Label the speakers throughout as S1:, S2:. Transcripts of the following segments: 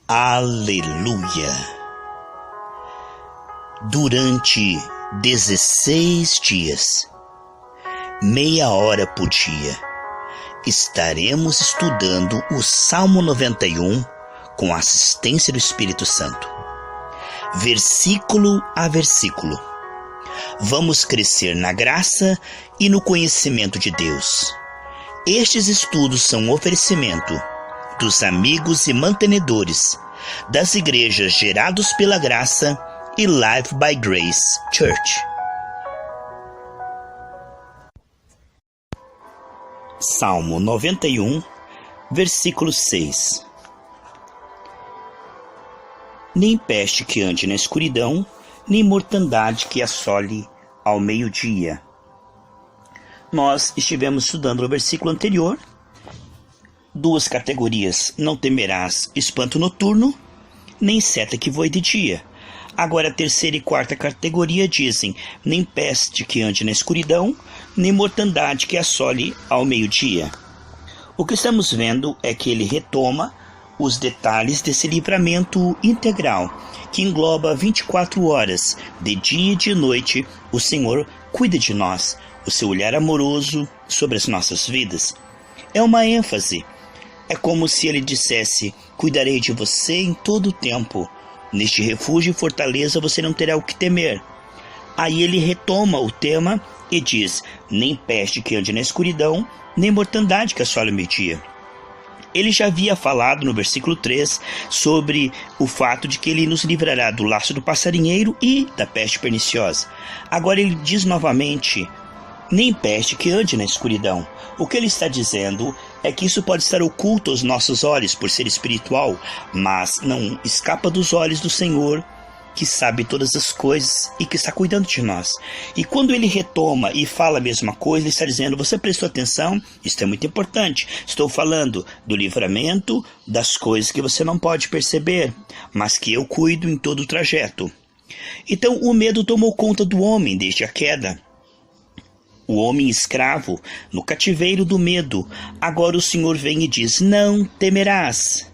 S1: Aleluia! Durante 16 dias, meia hora por dia, estaremos estudando o Salmo 91 com a assistência do Espírito Santo, versículo a versículo. Vamos crescer na graça e no conhecimento de Deus. Estes estudos são um oferecimento dos amigos e mantenedores das igrejas Gerados pela Graça e Life by Grace Church. Salmo 91, versículo 6. Nem peste que ande na escuridão, nem mortandade que assole ao meio-dia. Nós estivemos estudando no versículo anterior duas categorias: não temerás espanto noturno, nem seta que voe de dia. Agora a terceira e quarta categoria dizem: nem peste que ande na escuridão, nem mortandade que assole ao meio-dia. O que estamos vendo é que ele retoma os detalhes desse livramento integral, que engloba 24 horas, de dia e de noite. O Senhor cuida de nós, o seu olhar amoroso sobre as nossas vidas. É uma ênfase. É como se ele dissesse: cuidarei de você em todo o tempo. Neste refúgio e fortaleza você não terá o que temer. Aí ele retoma o tema e diz: nem peste que ande na escuridão, nem mortandade que assole o meio-dia. Ele já havia falado no versículo 3 sobre o fato de que ele nos livrará do laço do passarinheiro e da peste perniciosa. Agora ele diz novamente: nem peste que ande na escuridão. O que ele está dizendo é que isso pode estar oculto aos nossos olhos por ser espiritual, mas não escapa dos olhos do Senhor, que sabe todas as coisas e que está cuidando de nós. E quando ele retoma e fala a mesma coisa, ele está dizendo: você prestou atenção? Isso é muito importante. Estou falando do livramento das coisas que você não pode perceber, mas que eu cuido em todo o trajeto. Então o medo tomou conta do homem desde a queda. O homem escravo no cativeiro do medo. Agora o Senhor vem e diz: não temerás,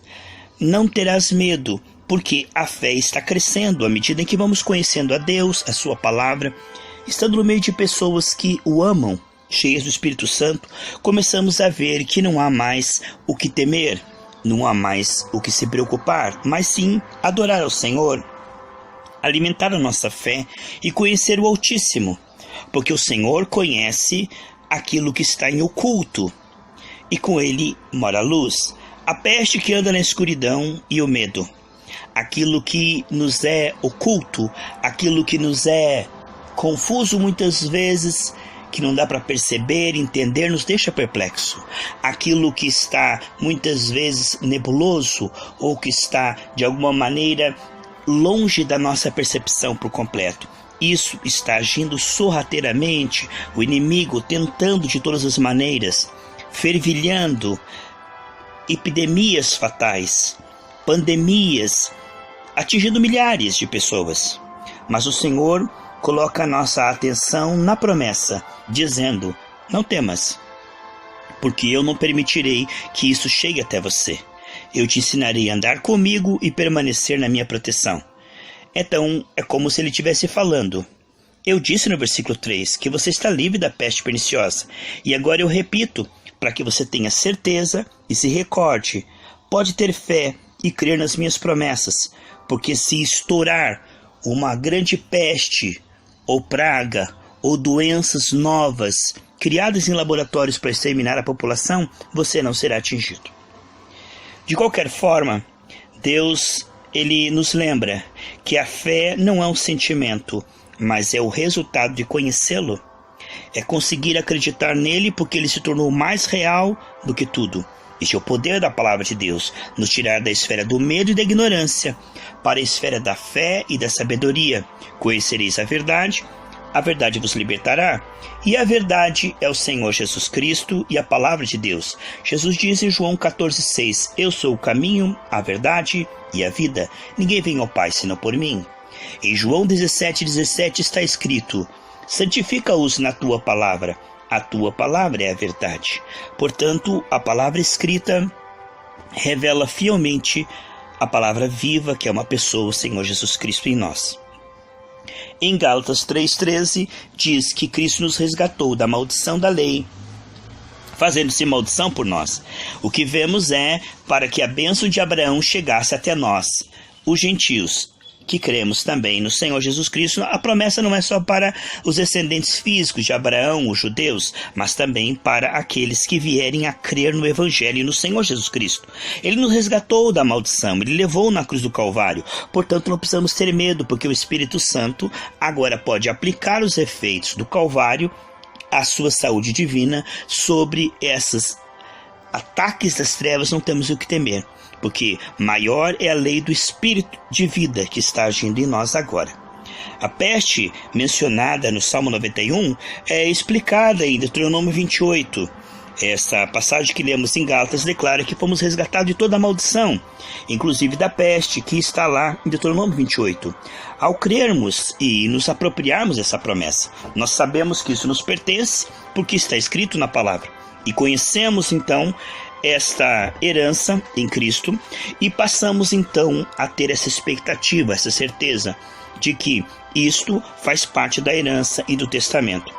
S1: não terás medo, porque a fé está crescendo à medida em que vamos conhecendo a Deus, a sua palavra. Estando no meio de pessoas que o amam, cheias do Espírito Santo, começamos a ver que não há mais o que temer, não há mais o que se preocupar, mas sim adorar ao Senhor, alimentar a nossa fé e conhecer o Altíssimo, porque o Senhor conhece aquilo que está em oculto, e com ele mora a luz. A peste que anda na escuridão e o medo, aquilo que nos é oculto, aquilo que nos é confuso muitas vezes, que não dá para perceber, entender, nos deixa perplexo. Aquilo que está muitas vezes nebuloso, ou que está de alguma maneira longe da nossa percepção por completo. Isso está agindo sorrateiramente, o inimigo tentando de todas as maneiras, fervilhando epidemias fatais, pandemias, atingindo milhares de pessoas. Mas o Senhor coloca a nossa atenção na promessa, dizendo: não temas, porque eu não permitirei que isso chegue até você. Eu te ensinarei a andar comigo e permanecer na minha proteção. Então, é como se ele estivesse falando: eu disse no versículo 3 que você está livre da peste perniciosa. E agora eu repito, para que você tenha certeza e se recorde: pode ter fé e crer nas minhas promessas, porque se estourar uma grande peste, ou praga, ou doenças novas, criadas em laboratórios para exterminar a população, você não será atingido. De qualquer forma, Deus, ele nos lembra que a fé não é um sentimento, mas é o resultado de conhecê-lo. É conseguir acreditar nele, porque ele se tornou mais real do que tudo. Este é o poder da palavra de Deus, nos tirar da esfera do medo e da ignorância para a esfera da fé e da sabedoria. Conhecereis a verdade vos libertará. E a verdade é o Senhor Jesus Cristo e a palavra de Deus. Jesus diz em João 14,6: eu sou o caminho, a verdade e a vida. Ninguém vem ao Pai senão por mim. Em João 17,17 está escrito: santifica-os na tua palavra. A tua palavra é a verdade. Portanto, a palavra escrita revela fielmente a palavra viva, que é uma pessoa, o Senhor Jesus Cristo em nós. Em Gálatas 3,13 diz que Cristo nos resgatou da maldição da lei, fazendo-se maldição por nós. O que vemos é para que a bênção de Abraão chegasse até nós, os gentios, que cremos também no Senhor Jesus Cristo. A promessa não é só para os descendentes físicos de Abraão, os judeus, mas também para aqueles que vierem a crer no Evangelho e no Senhor Jesus Cristo. Ele nos resgatou da maldição, Ele levou na cruz do Calvário. Portanto, não precisamos ter medo, porque o Espírito Santo agora pode aplicar os efeitos do Calvário, a sua saúde divina, sobre esses ataques das trevas. Não temos o que temer, porque maior é a lei do Espírito de vida que está agindo em nós agora. A peste mencionada no Salmo 91 é explicada em Deuteronômio 28. Essa passagem que lemos em Gálatas declara que fomos resgatados de toda a maldição, inclusive da peste, que está lá em Deuteronômio 28. Ao crermos e nos apropriarmos dessa promessa, nós sabemos que isso nos pertence porque está escrito na palavra. E conhecemos então esta herança em Cristo e passamos então a ter essa expectativa, essa certeza de que isto faz parte da herança e do testamento.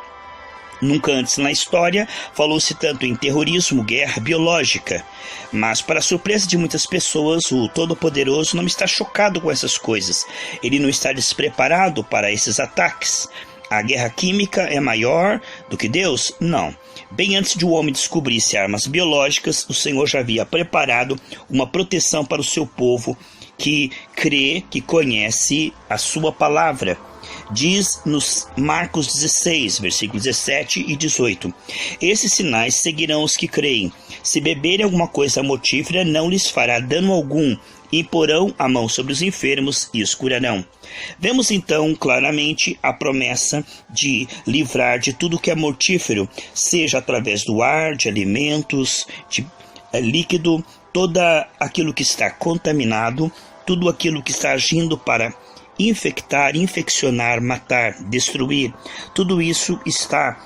S1: Nunca antes na história falou-se tanto em terrorismo, guerra biológica, mas para a surpresa de muitas pessoas, o Todo-Poderoso não está chocado com essas coisas. Ele não está despreparado para esses ataques. A guerra química é maior do que Deus? Não. Bem antes de o homem descobrisse armas biológicas, o Senhor já havia preparado uma proteção para o seu povo que crê, que conhece a sua palavra. Diz nos Marcos 16, versículos 17 e 18: Esses sinais seguirão os que creem. Se beberem alguma coisa mortífera, não lhes fará dano algum. Imporão a mão sobre os enfermos e os curarão. Vemos então claramente a promessa de livrar de tudo que é mortífero, seja através do ar, de alimentos, de líquido, todo aquilo que está contaminado, tudo aquilo que está agindo para infectar, infeccionar, matar, destruir. Tudo isso está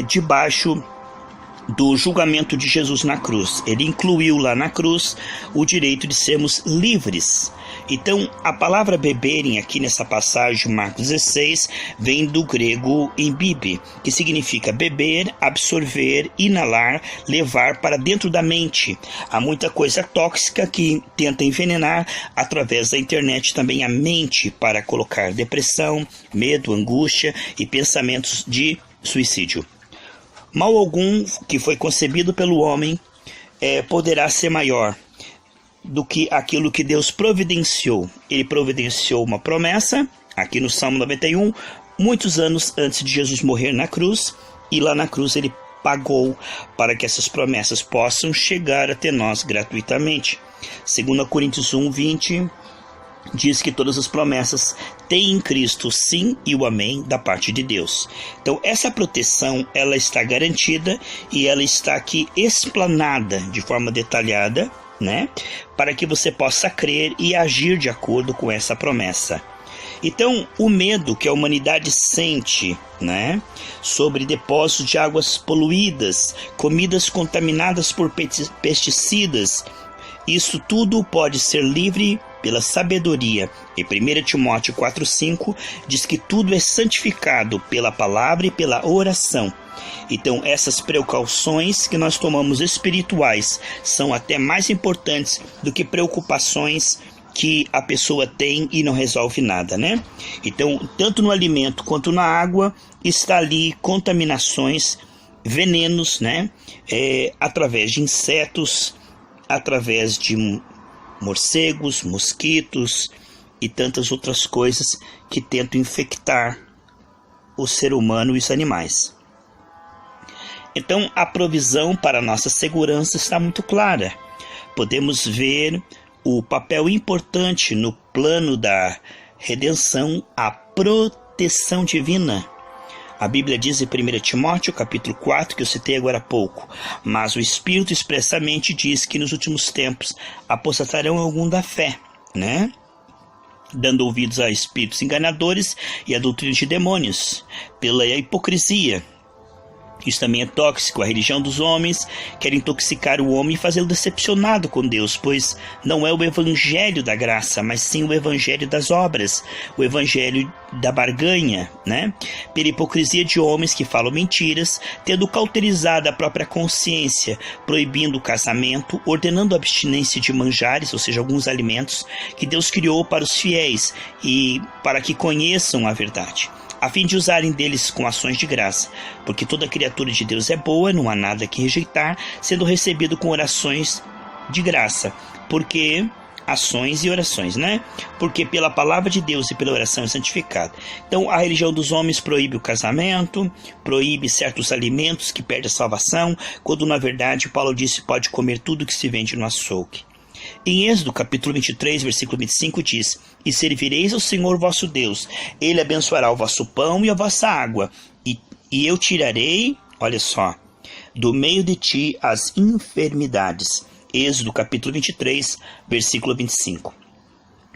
S1: debaixo do julgamento de Jesus na cruz. Ele incluiu lá na cruz o direito de sermos livres. Então, a palavra beberem aqui nessa passagem, Marcos 16, vem do grego embibe, que significa beber, absorver, inalar, levar para dentro da mente. Há muita coisa tóxica que tenta envenenar através da internet também a mente, para colocar depressão, medo, angústia e pensamentos de suicídio. Mal algum que foi concebido pelo homem poderá ser maior do que aquilo que Deus providenciou. Ele providenciou uma promessa, aqui no Salmo 91, muitos anos antes de Jesus morrer na cruz, e lá na cruz ele pagou para que essas promessas possam chegar até nós gratuitamente. 2 Coríntios 1, 20... diz que todas as promessas têm em Cristo o sim e o amém da parte de Deus. Então essa proteção, ela está garantida e ela está aqui explanada de forma detalhada, né? Para que você possa crer e agir de acordo com essa promessa. Então o medo que a humanidade sente, né, sobre depósitos de águas poluídas, comidas contaminadas por pesticidas, isso tudo pode ser livre pela sabedoria. Em 1 Timóteo 4,5 diz que tudo é santificado pela palavra e pela oração. Então essas precauções que nós tomamos espirituais são até mais importantes do que preocupações que a pessoa tem e não resolve nada, né? Então, tanto no alimento quanto na água está ali contaminações, venenos, né? Através de insetos, através de morcegos, mosquitos e tantas outras coisas que tentam infectar o ser humano e os animais. Então a provisão para a nossa segurança está muito clara. Podemos ver o papel importante no plano da redenção, a proteção divina. A Bíblia diz em 1 Timóteo, capítulo 4, que eu citei agora há pouco: mas o Espírito expressamente diz que nos últimos tempos apostatarão algum da fé, né? Dando ouvidos a espíritos enganadores e a doutrina de demônios, pela hipocrisia. Isso também é tóxico. A religião dos homens quer intoxicar o homem e fazê-lo decepcionado com Deus, pois não é o evangelho da graça, mas sim o evangelho das obras, o evangelho da barganha, né? Pela hipocrisia de homens que falam mentiras, tendo cauterizado a própria consciência, proibindo o casamento, ordenando a abstinência de manjares, ou seja, alguns alimentos que Deus criou para os fiéis e para que conheçam a verdade, a fim de usarem deles com ações de graça, porque toda criatura de Deus é boa, não há nada que rejeitar, sendo recebido com orações de graça, porque ações e orações, né? Porque pela palavra de Deus e pela oração é santificado. Então, a religião dos homens proíbe o casamento, proíbe certos alimentos que perdem a salvação, quando na verdade Paulo disse pode comer tudo que se vende no açougue. Em Êxodo capítulo 23, versículo 25 diz: E servireis ao Senhor vosso Deus, Ele abençoará o vosso pão e a vossa água, e eu tirarei, olha só, do meio de ti as enfermidades. Êxodo capítulo 23, versículo 25.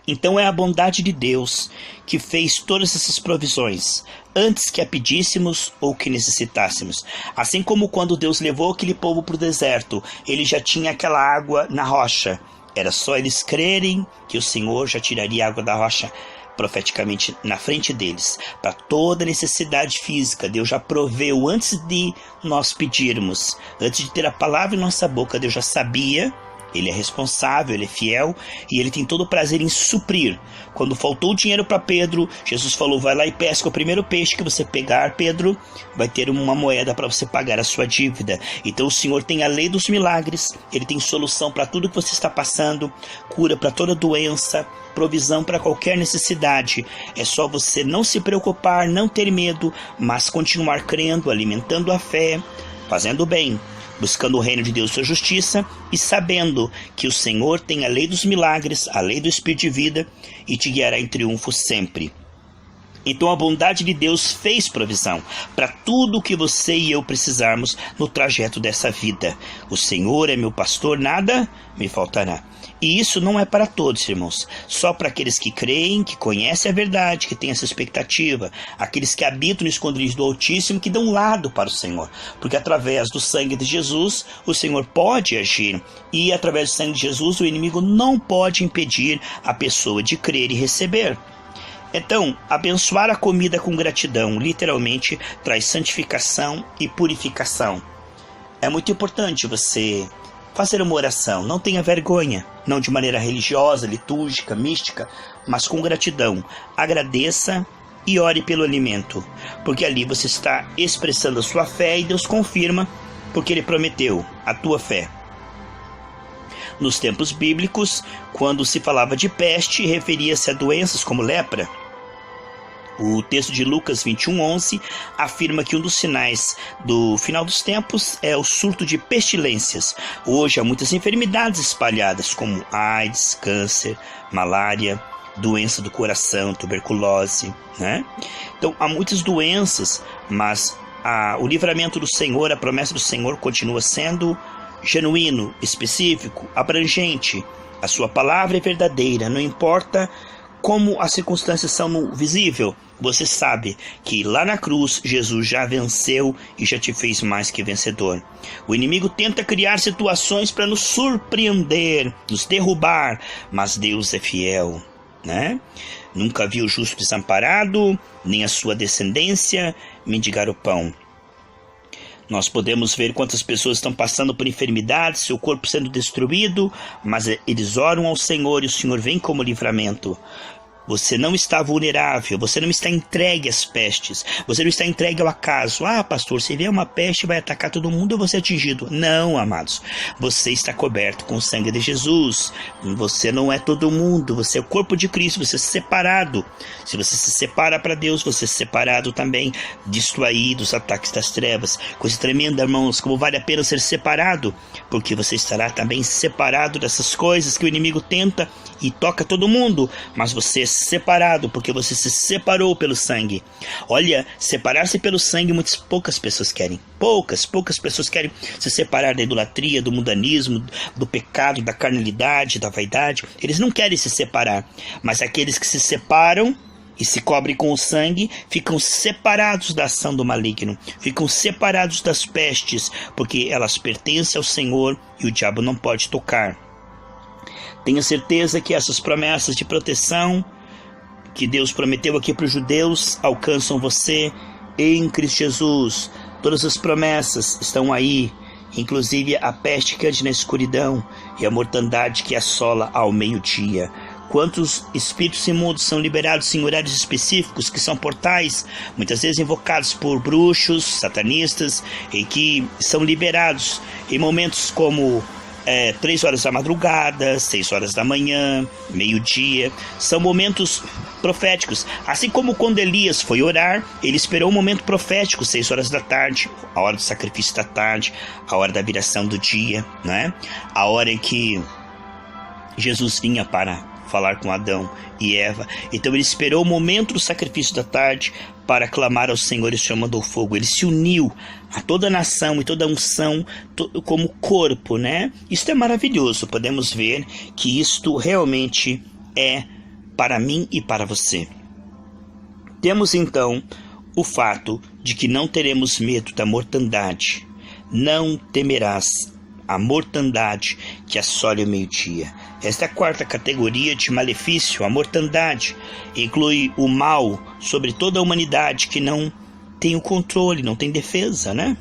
S1: Então é a bondade de Deus que fez todas essas provisões, antes que a pedíssemos ou que necessitássemos. Assim como quando Deus levou aquele povo para o deserto, ele já tinha aquela água na rocha. Era só eles crerem que o Senhor já tiraria a água da rocha profeticamente na frente deles. Para toda necessidade física, Deus já proveu antes de nós pedirmos. Antes de ter a palavra em nossa boca, Deus já sabia. Ele é responsável, ele é fiel e ele tem todo o prazer em suprir. Quando faltou dinheiro para Pedro, Jesus falou: vai lá e pesca o primeiro peixe que você pegar, Pedro, vai ter uma moeda para você pagar a sua dívida. Então o Senhor tem a lei dos milagres, ele tem solução para tudo que você está passando, cura para toda doença, provisão para qualquer necessidade. É só você não se preocupar, não ter medo, mas continuar crendo, alimentando a fé, fazendo o bem, buscando o reino de Deus e sua justiça, e sabendo que o Senhor tem a lei dos milagres, a lei do Espírito de vida, e te guiará em triunfo sempre. Então a bondade de Deus fez provisão para tudo o que você e eu precisarmos no trajeto dessa vida. O Senhor é meu pastor, nada me faltará. E isso não é para todos, irmãos. Só para aqueles que creem, que conhecem a verdade, que têm essa expectativa. Aqueles que habitam no esconderijo do Altíssimo, que dão lado para o Senhor. Porque através do sangue de Jesus, o Senhor pode agir. E através do sangue de Jesus, o inimigo não pode impedir a pessoa de crer e receber. Então, abençoar a comida com gratidão, literalmente, traz santificação e purificação. É muito importante você fazer uma oração, não tenha vergonha, não de maneira religiosa, litúrgica, mística, mas com gratidão. Agradeça e ore pelo alimento, porque ali você está expressando a sua fé e Deus confirma, porque Ele prometeu a tua fé. Nos tempos bíblicos, quando se falava de peste, referia-se a doenças como lepra. O texto de Lucas 21:11 afirma que um dos sinais do final dos tempos é o surto de pestilências. Hoje há muitas enfermidades espalhadas, como AIDS, câncer, malária, doença do coração, tuberculose, né? Então há muitas doenças, mas o livramento do Senhor, a promessa do Senhor continua sendo genuíno, específico, abrangente. A sua palavra é verdadeira, não importa como as circunstâncias são no visível. Você sabe que lá na cruz Jesus já venceu e já te fez mais que vencedor. O inimigo tenta criar situações para nos surpreender, nos derrubar, mas Deus é fiel, né? Nunca viu o justo desamparado, nem a sua descendência mendigar o pão. Nós podemos ver quantas pessoas estão passando por enfermidades, seu corpo sendo destruído, mas eles oram ao Senhor e o Senhor vem como livramento. Você não está vulnerável, você não está entregue às pestes, você não está entregue ao acaso. Ah, pastor, se vier uma peste vai atacar todo mundo, eu vou ser atingido. Não, amados, você está coberto com o sangue de Jesus. Você não é todo mundo, você é o corpo de Cristo, você é separado. Se você se separa para Deus, você é separado também disto aí, dos ataques das trevas. Coisa tremenda, irmãos, como vale a pena ser separado, porque você estará também separado dessas coisas que o inimigo tenta e toca todo mundo, mas você é separado, porque você se separou pelo sangue. Olha, separar-se pelo sangue poucas pessoas querem. Poucas pessoas querem se separar da idolatria, do mundanismo, do pecado, da carnalidade, da vaidade. Eles não querem se separar, mas aqueles que se separam e se cobrem com o sangue, ficam separados da ação do maligno, ficam separados das pestes, porque elas pertencem ao Senhor e o diabo não pode tocar. Tenha certeza que essas promessas de proteção que Deus prometeu aqui para os judeus alcançam você em Cristo Jesus. Todas as promessas estão aí, inclusive a peste que ande na escuridão e a mortandade que assola ao meio-dia. Quantos espíritos imundos são liberados em horários específicos, que são portais, muitas vezes invocados por bruxos, satanistas, e que são liberados em momentos como 3 horas da madrugada, 6 horas da manhã, meio-dia. São momentos proféticos. Assim como quando Elias foi orar, ele esperou um momento profético, 6 horas da tarde, a hora do sacrifício da tarde, a hora da viração do dia, né? A hora em que Jesus vinha para falar com Adão e Eva. Então ele esperou o momento do sacrifício da tarde para clamar ao Senhor e o Senhor mandou fogo. Ele se uniu a toda a nação e toda a unção como corpo, né? Isto é maravilhoso. Podemos ver que isto realmente é para mim e para você. Temos então o fato de que não teremos medo da mortandade. Não temerás a mortandade que assole o meio-dia. Esta é a 4ª categoria de malefício, a mortandade. Inclui o mal sobre toda a humanidade que não tem o controle, não tem defesa, né?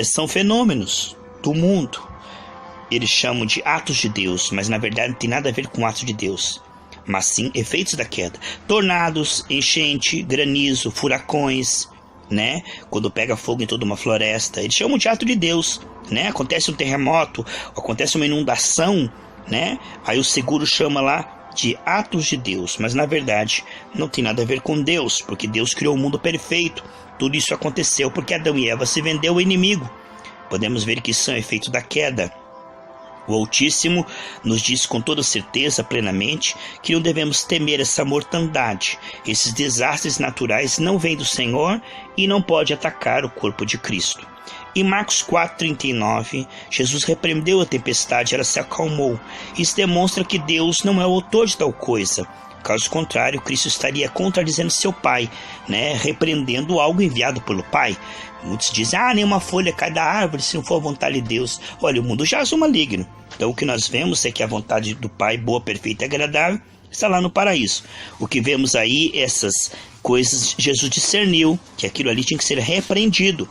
S1: São fenômenos do mundo. Eles chamam de atos de Deus, mas na verdade não tem nada a ver com atos de Deus, mas sim efeitos da queda. Tornados, enchente, granizo, furacões, né? Quando pega fogo em toda uma floresta, eles chamam de ato de Deus, né? Acontece um terremoto, acontece uma inundação, né? Aí o seguro chama lá de atos de Deus, mas na verdade não tem nada a ver com Deus, porque Deus criou um mundo perfeito. Tudo isso aconteceu porque Adão e Eva se vendeu ao inimigo. Podemos ver que isso são efeitos da queda. O Altíssimo nos diz com toda certeza, plenamente, que não devemos temer essa mortandade. Esses desastres naturais não vêm do Senhor e não pode atacar o corpo de Cristo. Em Marcos 4,39, Jesus repreendeu a tempestade, ela se acalmou. Isso demonstra que Deus não é o autor de tal coisa. Caso contrário, Cristo estaria contradizendo seu Pai, né? Repreendendo algo enviado pelo Pai. Muitos dizem, nenhuma folha cai da árvore se não for a vontade de Deus. Olha, o mundo jaz o maligno. Então o que nós vemos é que a vontade do Pai, boa, perfeita e agradável, está lá no paraíso. O que vemos aí, essas coisas, Jesus discerniu que aquilo ali tinha que ser repreendido.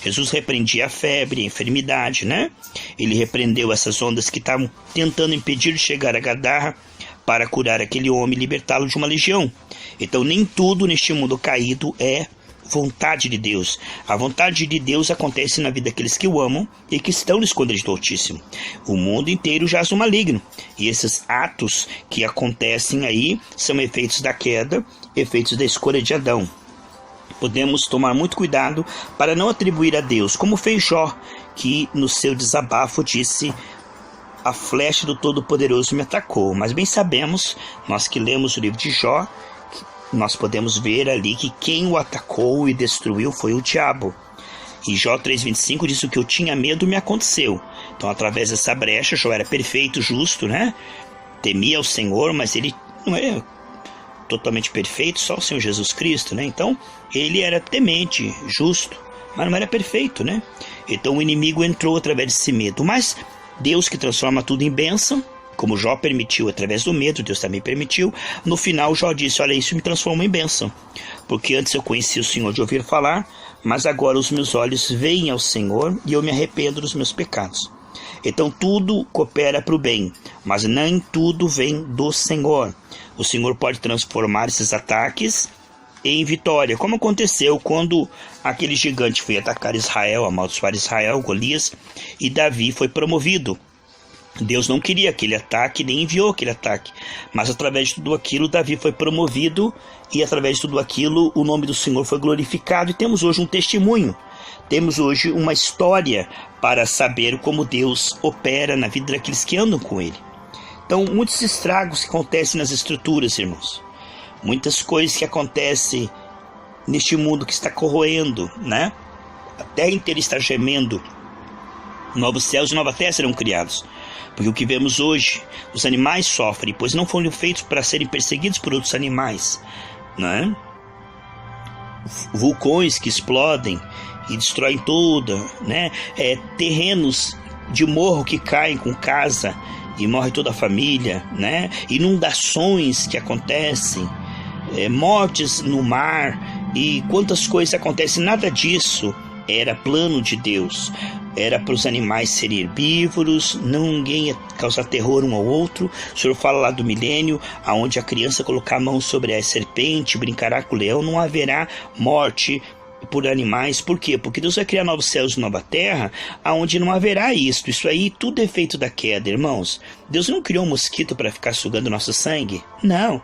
S1: Jesus repreendia a febre, a enfermidade, né? Ele repreendeu essas ondas que estavam tentando impedir de chegar a Gadarra para curar aquele homem e libertá-lo de uma legião. Então nem tudo neste mundo caído é vontade de Deus. A vontade de Deus acontece na vida daqueles que o amam e que estão no esconderijo do Altíssimo. O mundo inteiro jaz no maligno. E esses atos que acontecem aí são efeitos da queda, efeitos da escolha de Adão. Podemos tomar muito cuidado para não atribuir a Deus, como fez Jó, que no seu desabafo disse: a flecha do Todo-Poderoso me atacou. Mas bem sabemos, nós que lemos o livro de Jó, nós podemos ver ali que quem o atacou e destruiu foi o diabo. E Jó 3,25 diz: o que eu tinha medo me aconteceu. Então, através dessa brecha, Jó era perfeito, justo, né? Temia o Senhor, mas ele não é totalmente perfeito, só o Senhor Jesus Cristo, né? Então, ele era temente, justo, mas não era perfeito, né? Então, o inimigo entrou através desse medo. Mas Deus, que transforma tudo em bênção, como Jó permitiu através do medo, Deus também permitiu. No final, Jó disse: olha, isso me transforma em bênção, porque antes eu conhecia o Senhor de ouvir falar, mas agora os meus olhos veem ao Senhor e eu me arrependo dos meus pecados. Então tudo coopera para o bem, mas nem tudo vem do Senhor. O Senhor pode transformar esses ataques em vitória, como aconteceu quando aquele gigante foi atacar Israel, amaldiçoar Israel, Golias, e Davi foi promovido. Deus não queria aquele ataque, nem enviou aquele ataque, mas através de tudo aquilo Davi foi promovido, e através de tudo aquilo o nome do Senhor foi glorificado, e temos hoje um testemunho, temos hoje uma história para saber como Deus opera na vida daqueles que andam com Ele. Então, muitos estragos que acontecem nas estruturas, irmãos, muitas coisas que acontecem neste mundo que está corroendo, né? A terra inteira está gemendo, novos céus e nova terra serão criados. Porque o que vemos hoje, os animais sofrem, pois não foram feitos para serem perseguidos por outros animais. né? Vulcões que explodem e destroem tudo, né? Terrenos de morro que caem com casa e morre toda a família, né? Inundações que acontecem, mortes no mar e quantas coisas acontecem. Nada disso era plano de Deus. Era para os animais serem herbívoros, ninguém ia causar terror um ao outro. O Senhor fala lá do milênio, aonde a criança colocar a mão sobre a serpente, brincará com o leão, não haverá morte por animais. Por quê? Porque Deus vai criar novos céus e nova terra, aonde não haverá isto. Isso aí tudo é feito da queda, irmãos. Deus não criou um mosquito para ficar sugando nosso sangue. Não.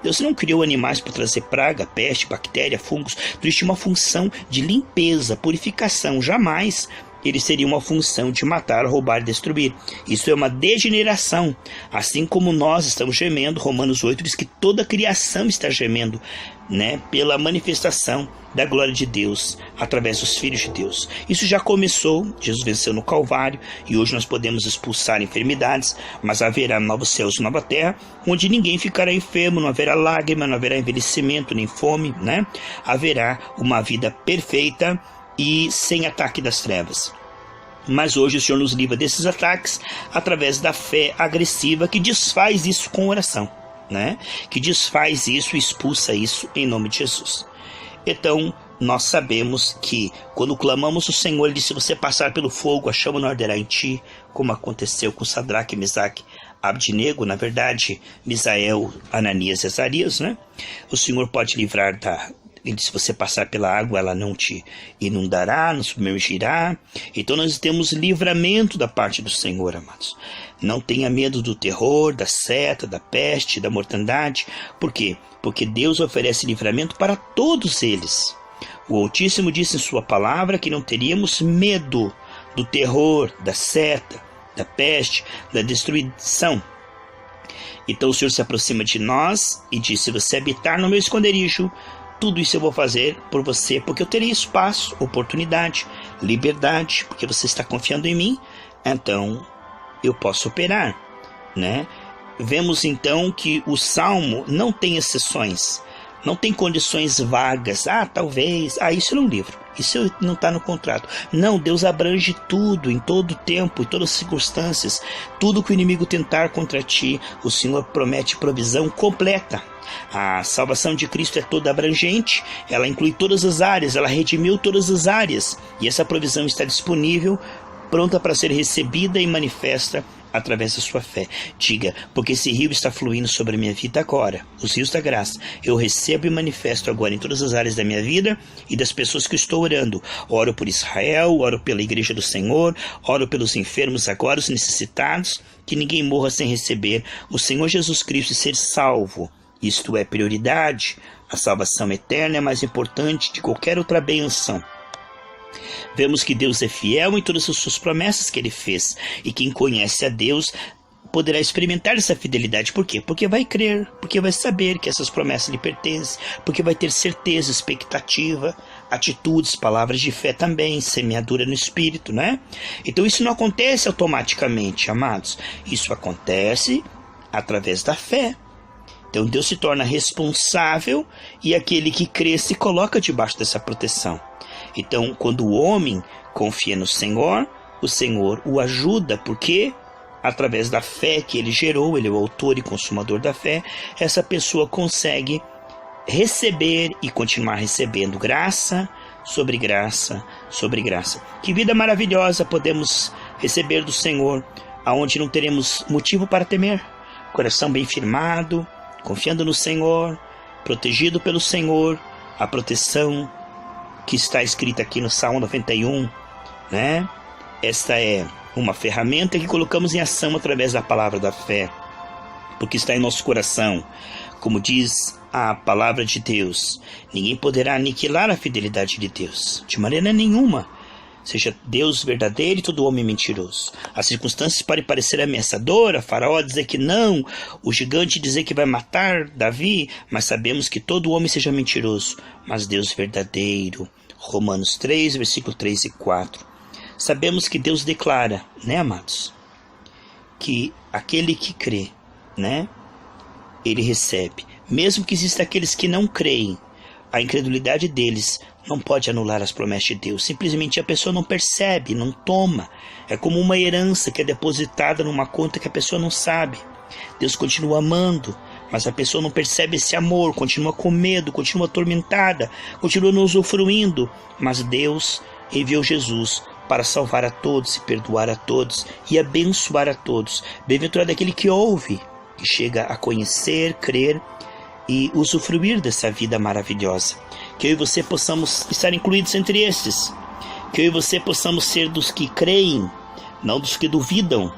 S1: Deus não criou animais para trazer praga, peste, bactéria, fungos. Deus tinha uma função de limpeza, purificação. Jamais ele seria uma função de matar, roubar e destruir. Isso é uma degeneração. Assim como nós estamos gemendo, Romanos 8 diz que toda a criação está gemendo, né, pela manifestação da glória de Deus através dos filhos de Deus. Isso já começou, Jesus venceu no Calvário e hoje nós podemos expulsar enfermidades, mas haverá novos céus e nova terra, onde ninguém ficará enfermo, não haverá lágrima, não haverá envelhecimento nem fome, né? Haverá uma vida perfeita e sem ataque das trevas. Mas hoje o Senhor nos livra desses ataques através da fé agressiva que desfaz isso com oração, né? Que desfaz isso e expulsa isso em nome de Jesus. Então, nós sabemos que quando clamamos o Senhor, Ele disse: se você passar pelo fogo, a chama não arderá em ti, como aconteceu com Sadraque, Mesaque, Abdinego, na verdade, Misael, Ananias e Azarias, né? O Senhor pode livrar Ele disse: se você passar pela água, ela não te inundará, não submergirá. Então nós temos livramento da parte do Senhor, amados. Não tenha medo do terror, da seta, da peste, da mortandade. Por quê? Porque Deus oferece livramento para todos eles. O Altíssimo disse em sua palavra que não teríamos medo do terror, da seta, da peste, da destruição. Então o Senhor se aproxima de nós e diz: se você habitar no meu esconderijo, tudo isso eu vou fazer por você, porque eu terei espaço, oportunidade, liberdade, porque você está confiando em mim, então eu posso operar, né? Vemos então que o Salmo não tem exceções, não tem condições vagas. Talvez, isso não é um livro, isso não está no contrato. Não, Deus abrange tudo, em todo tempo, em todas as circunstâncias. Tudo que o inimigo tentar contra ti, o Senhor promete provisão completa. A salvação de Cristo é toda abrangente, ela inclui todas as áreas, ela redimiu todas as áreas, e essa provisão está disponível, pronta para ser recebida e manifesta através da sua fé. Diga: porque esse rio está fluindo sobre a minha vida agora, os rios da graça, eu recebo e manifesto agora em todas as áreas da minha vida e das pessoas que estou orando. Oro por Israel, oro pela igreja do Senhor, oro pelos enfermos agora, os necessitados, que ninguém morra sem receber o Senhor Jesus Cristo e ser salvo. Isto é prioridade. A salvação eterna é mais importante de qualquer outra bênção. Vemos que Deus é fiel em todas as suas promessas que Ele fez. E quem conhece a Deus poderá experimentar essa fidelidade. Por quê? Porque vai crer, porque vai saber que essas promessas lhe pertencem, porque vai ter certeza, expectativa, atitudes, palavras de fé também, semeadura no Espírito, né? Então isso não acontece automaticamente, amados. Isso acontece através da fé. Então Deus se torna responsável e aquele que crê se coloca debaixo dessa proteção. Então, quando o homem confia no Senhor, o Senhor o ajuda, porque através da fé que ele gerou, ele é o autor e consumador da fé, essa pessoa consegue receber e continuar recebendo graça sobre graça sobre graça. Que vida maravilhosa podemos receber do Senhor, aonde não teremos motivo para temer, coração bem firmado, confiando no Senhor, protegido pelo Senhor, a proteção que está escrita aqui no Salmo 91, né? Esta é uma ferramenta que colocamos em ação através da palavra da fé, porque está em nosso coração. Como diz a palavra de Deus, ninguém poderá aniquilar a fidelidade de Deus, de maneira nenhuma. Seja Deus verdadeiro e todo homem mentiroso. As circunstâncias podem parecer ameaçadoras, Faraó dizer que não, o gigante dizer que vai matar Davi, mas sabemos que todo homem seja mentiroso, mas Deus verdadeiro. Romanos 3, versículo 3 e 4. Sabemos que Deus declara, né, amados, que aquele que crê, né, ele recebe. Mesmo que existam aqueles que não creem, a incredulidade deles não pode anular as promessas de Deus. Simplesmente a pessoa não percebe, não toma. É como uma herança que é depositada numa conta que a pessoa não sabe. Deus continua amando, mas a pessoa não percebe esse amor, continua com medo, continua atormentada, continua não usufruindo. Mas Deus enviou Jesus para salvar a todos e perdoar a todos e abençoar a todos. Bem-aventurado aquele que ouve, que chega a conhecer, crer e usufruir dessa vida maravilhosa. Que eu e você possamos estar incluídos entre estes. Que eu e você possamos ser dos que creem, não dos que duvidam,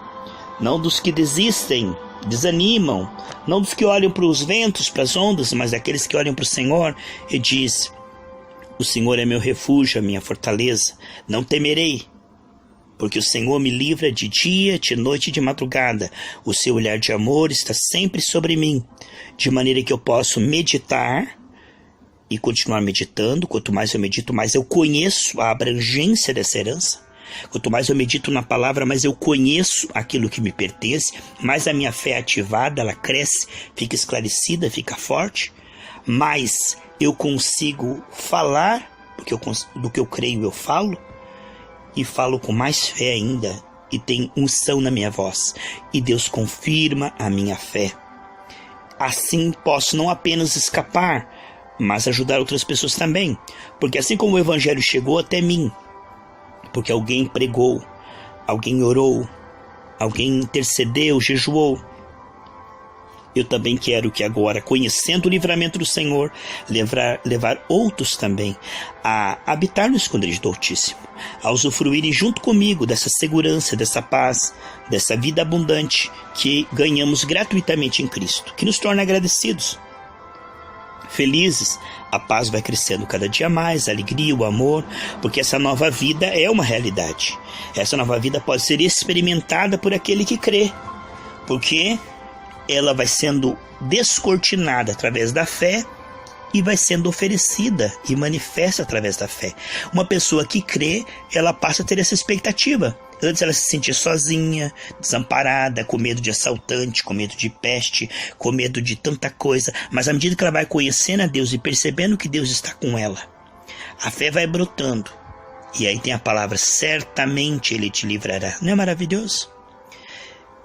S1: não dos que desistem, desanimam, não dos que olham para os ventos, para as ondas, mas daqueles que olham para o Senhor e diz: o Senhor é meu refúgio, a minha fortaleza, não temerei, porque o Senhor me livra de dia, de noite e de madrugada. O seu olhar de amor está sempre sobre mim, de maneira que eu posso meditar e continuar meditando. Quanto mais eu medito, mais eu conheço a abrangência dessa herança. Quanto mais eu medito na palavra, mais eu conheço aquilo que me pertence, mais a minha fé é ativada, ela cresce, fica esclarecida, fica forte, mais eu consigo falar do que eu creio, eu falo, e falo com mais fé ainda, e tem unção na minha voz, e Deus confirma a minha fé. Assim posso não apenas escapar, mas ajudar outras pessoas também, porque assim como o Evangelho chegou até mim, porque alguém pregou, alguém orou, alguém intercedeu, jejuou, eu também quero que agora, conhecendo o livramento do Senhor, levar outros também a habitar no esconderijo do Altíssimo, a usufruírem junto comigo dessa segurança, dessa paz, dessa vida abundante que ganhamos gratuitamente em Cristo, que nos torna agradecidos, felizes. A paz vai crescendo cada dia mais, a alegria, o amor, porque essa nova vida é uma realidade. Essa nova vida pode ser experimentada por aquele que crê, porque ela vai sendo descortinada através da fé e vai sendo oferecida e manifesta através da fé. Uma pessoa que crê, ela passa a ter essa expectativa. Antes ela se sentia sozinha, desamparada, com medo de assaltante, com medo de peste, com medo de tanta coisa. Mas à medida que ela vai conhecendo a Deus e percebendo que Deus está com ela, a fé vai brotando. E aí tem a palavra: certamente Ele te livrará. Não é maravilhoso?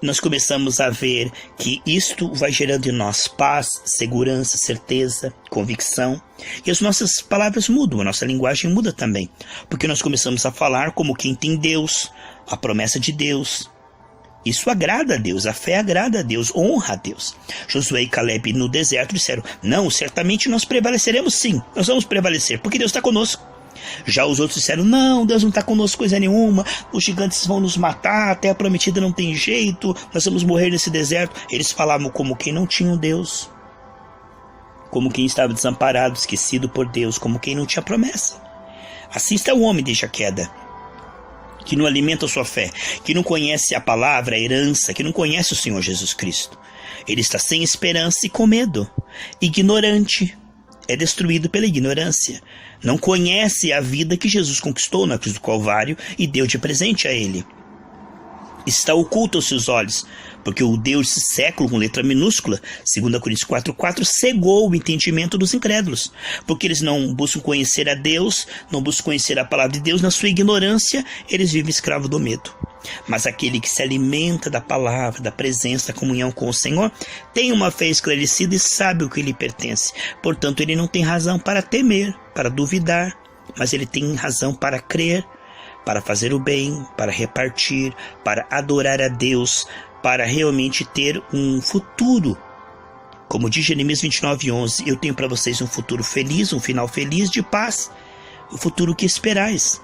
S1: Nós começamos a ver que isto vai gerando em nós paz, segurança, certeza, convicção. E as nossas palavras mudam, a nossa linguagem muda também. Porque nós começamos a falar como quem tem Deus, a promessa de Deus. Isso agrada a Deus, a fé agrada a Deus, honra a Deus. Josué e Caleb no deserto disseram: não, certamente nós prevaleceremos sim, nós vamos prevalecer, porque Deus está conosco. Já os outros disseram: não, Deus não está conosco coisa nenhuma, os gigantes vão nos matar, a terra prometida não tem jeito, nós vamos morrer nesse deserto. Eles falavam como quem não tinha um Deus, como quem estava desamparado, esquecido por Deus, como quem não tinha promessa. Assim está o homem desde a queda, que não alimenta a sua fé, que não conhece a palavra, a herança, que não conhece o Senhor Jesus Cristo. Ele está sem esperança e com medo, ignorante, é destruído pela ignorância. Não conhece a vida que Jesus conquistou na cruz do Calvário e deu de presente a ele. Está oculto aos seus olhos, porque o Deus desse século, com letra minúscula, 2 Coríntios 4,4, cegou o entendimento dos incrédulos, porque eles não buscam conhecer a Deus, não buscam conhecer a palavra de Deus. Na sua ignorância, eles vivem escravos do medo. Mas aquele que se alimenta da palavra, da presença, da comunhão com o Senhor, tem uma fé esclarecida e sabe o que lhe pertence. Portanto, ele não tem razão para temer, para duvidar, mas ele tem razão para crer, para fazer o bem, para repartir, para adorar a Deus, para realmente ter um futuro. Como diz Jeremias 29:11, eu tenho para vocês um futuro feliz, um final feliz de paz, o futuro que esperais.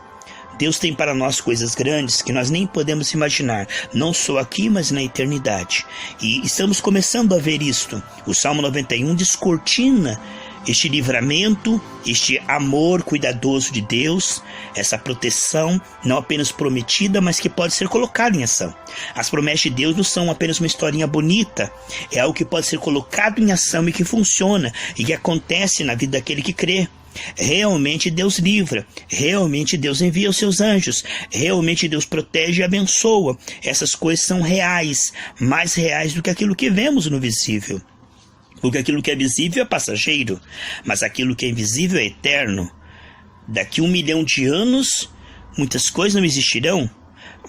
S1: Deus tem para nós coisas grandes que nós nem podemos imaginar, não só aqui, mas na eternidade. E estamos começando a ver isto. O Salmo 91 descortina este livramento, este amor cuidadoso de Deus, essa proteção não apenas prometida, mas que pode ser colocada em ação. As promessas de Deus não são apenas uma historinha bonita, é algo que pode ser colocado em ação e que funciona, e que acontece na vida daquele que crê. Realmente Deus livra, realmente Deus envia os seus anjos, realmente Deus protege e abençoa. Essas coisas são reais, mais reais do que aquilo que vemos no visível. Porque aquilo que é visível é passageiro, mas aquilo que é invisível é eterno. Daqui 1 milhão de anos, muitas coisas não existirão,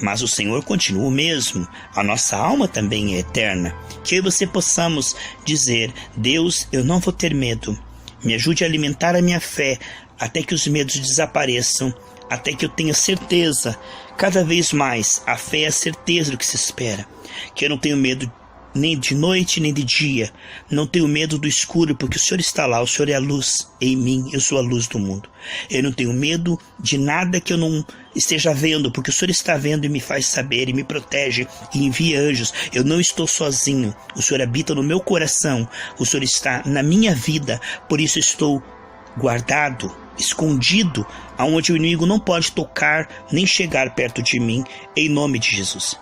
S1: mas o Senhor continua o mesmo. A nossa alma também é eterna. Que eu e você possamos dizer: Deus, eu não vou ter medo. Me ajude a alimentar a minha fé até que os medos desapareçam, até que eu tenha certeza. Cada vez mais, a fé é a certeza do que se espera. Que eu não tenho medo nem de noite, nem de dia. Não tenho medo do escuro, porque o Senhor está lá, o Senhor é a luz em mim, eu sou a luz do mundo. Eu não tenho medo de nada que eu não esteja vendo, porque o Senhor está vendo e me faz saber, e me protege, e envia anjos. Eu não estou sozinho, o Senhor habita no meu coração, o Senhor está na minha vida, por isso estou guardado, escondido, aonde o inimigo não pode tocar, nem chegar perto de mim, em nome de Jesus.